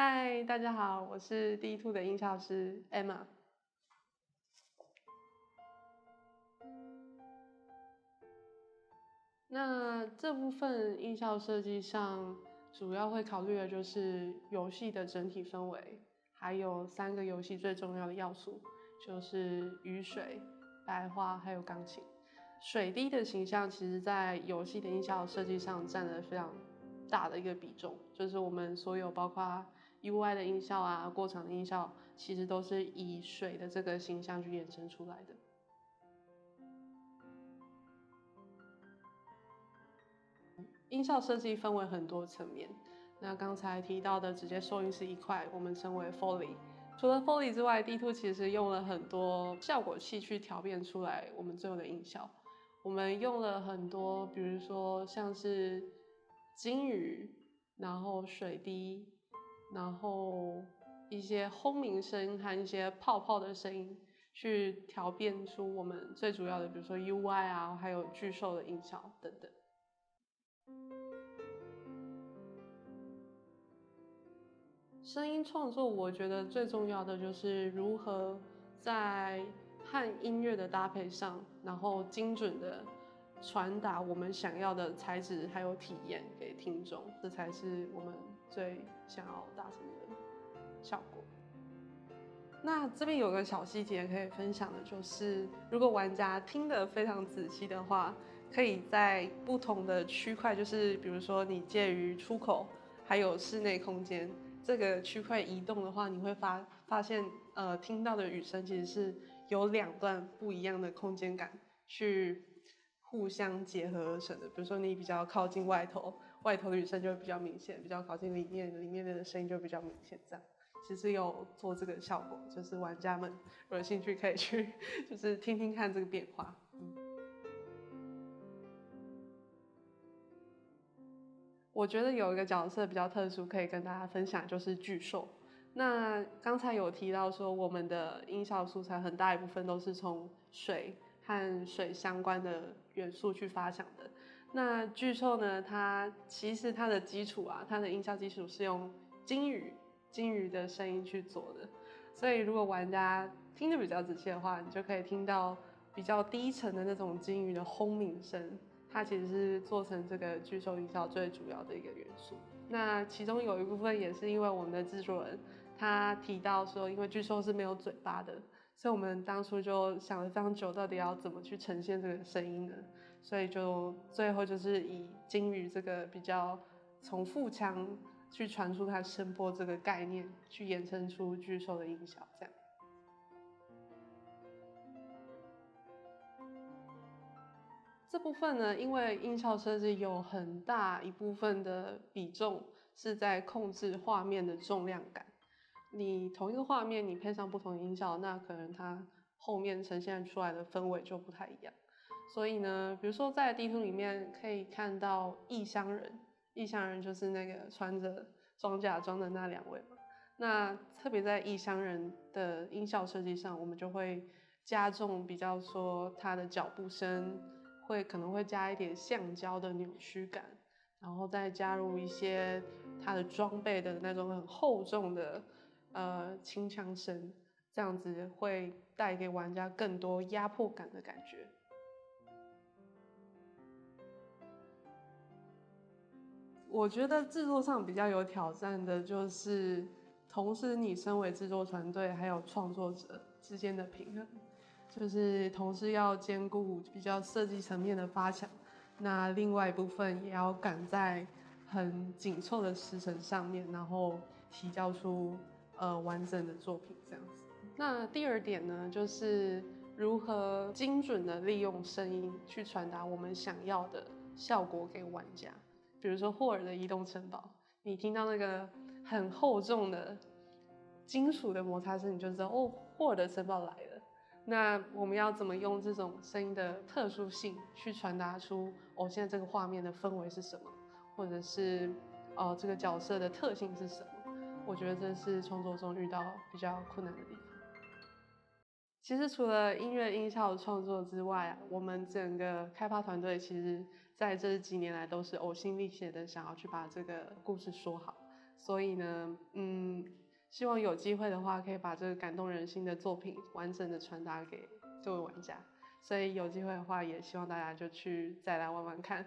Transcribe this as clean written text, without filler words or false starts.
嗨，大家好，我是D2的音效师 Emma。那这部分音效设计上，主要会考虑的就是游戏的整体氛围，还有3个游戏最重要的要素，就是雨水、白花还有钢琴。水滴的形象，其实在游戏的音效设计上占了非常大的一个比重，就是我们所有包括 UI 的音效啊、过场的音效，其实都是以水的这个形象去衍生出来的。音效设计分为很多层面，那刚才提到的直接收音是一块，我们称为 Foley。除了 Foley 之外，D2其实用了很多效果器去调变出来我们最后的音效。我们用了很多，比如说像是鲸鱼，然后水滴，然后一些轰鸣声和一些泡泡的声音，去调变出我们最主要的，比如说 UI 啊，还有巨兽的音效等等。声音创作，我觉得最重要的就是如何在和音乐的搭配上，然后精准的传达我们想要的材质还有体验给听众，这才是我们最想要达成的效果。那这边有个小细节可以分享的，就是如果玩家听得非常仔细的话，可以在不同的区块，就是比如说你介于出口还有室内空间这个区块移动的话，你会发现，听到的雨声其实是有2段不一样的空间感去互相结合而成的。比如说你比较靠近外头，外头的雨声就会比较明显；比较靠近里面，里面的声音就比较明显。这样其实有做这个效果，就是玩家们如果有兴趣可以去就是听听看这个变化。我觉得有一个角色比较特殊，可以跟大家分享，就是巨兽。那刚才有提到说，我们的音效素材很大一部分都是从水和水相关的元素去发想的。那巨兽呢，其实它的基础啊，它的音效基础是用鲸鱼的声音去做的。所以如果玩家听得比较仔细的话，你就可以听到比较低沉的那种鲸鱼的轰鸣声。它其实是做成这个巨兽音效最主要的一个元素。那其中有一部分也是因为我们的制作人他提到说，因为巨兽是没有嘴巴的，所以我们当初就想了非常久，到底要怎么去呈现这个声音呢？所以就最后就是以鲸鱼这个比较从腹腔去传出它声波这个概念，去衍生出巨兽的音效，这样。这部分呢，因为音效设计有很大一部分的比重是在控制画面的重量感。你同一个画面，你配上不同的音效，那可能它后面呈现出来的氛围就不太一样。所以呢，比如说在地图里面可以看到异乡人，异乡人就是那个穿着装甲装的那2位嘛。那特别在异乡人的音效设计上，我们就会加重比较说他的脚步声。可能会加一点橡胶的扭曲感，然后再加入一些它的装备的那种很厚重的轻枪声，这样子会带给玩家更多压迫感的感觉。我觉得制作上比较有挑战的就是，同时你身为制作团队还有创作者之间的平衡。就是同时要兼顾比较设计层面的发想，那另外一部分也要赶在很紧凑的时程上面，然后提交出完整的作品这样子。那第2点呢，就是如何精准的利用声音去传达我们想要的效果给玩家。比如说霍尔的移动城堡，你听到那个很厚重的金属的摩擦声，你就知道哦，霍尔的城堡来了。那我们要怎么用这种声音的特殊性去传达出现在这个画面的氛围是什么，或者是这个角色的特性是什么？我觉得这是创作中遇到比较困难的地方。其实除了音乐音效创作之外啊，我们整个开发团队其实在这几年来都是呕心沥血的想要去把这个故事说好。所以呢，希望有机会的话，可以把这个感动人心的作品完整的传达给各位玩家。所以有机会的话，也希望大家就去再来玩玩看。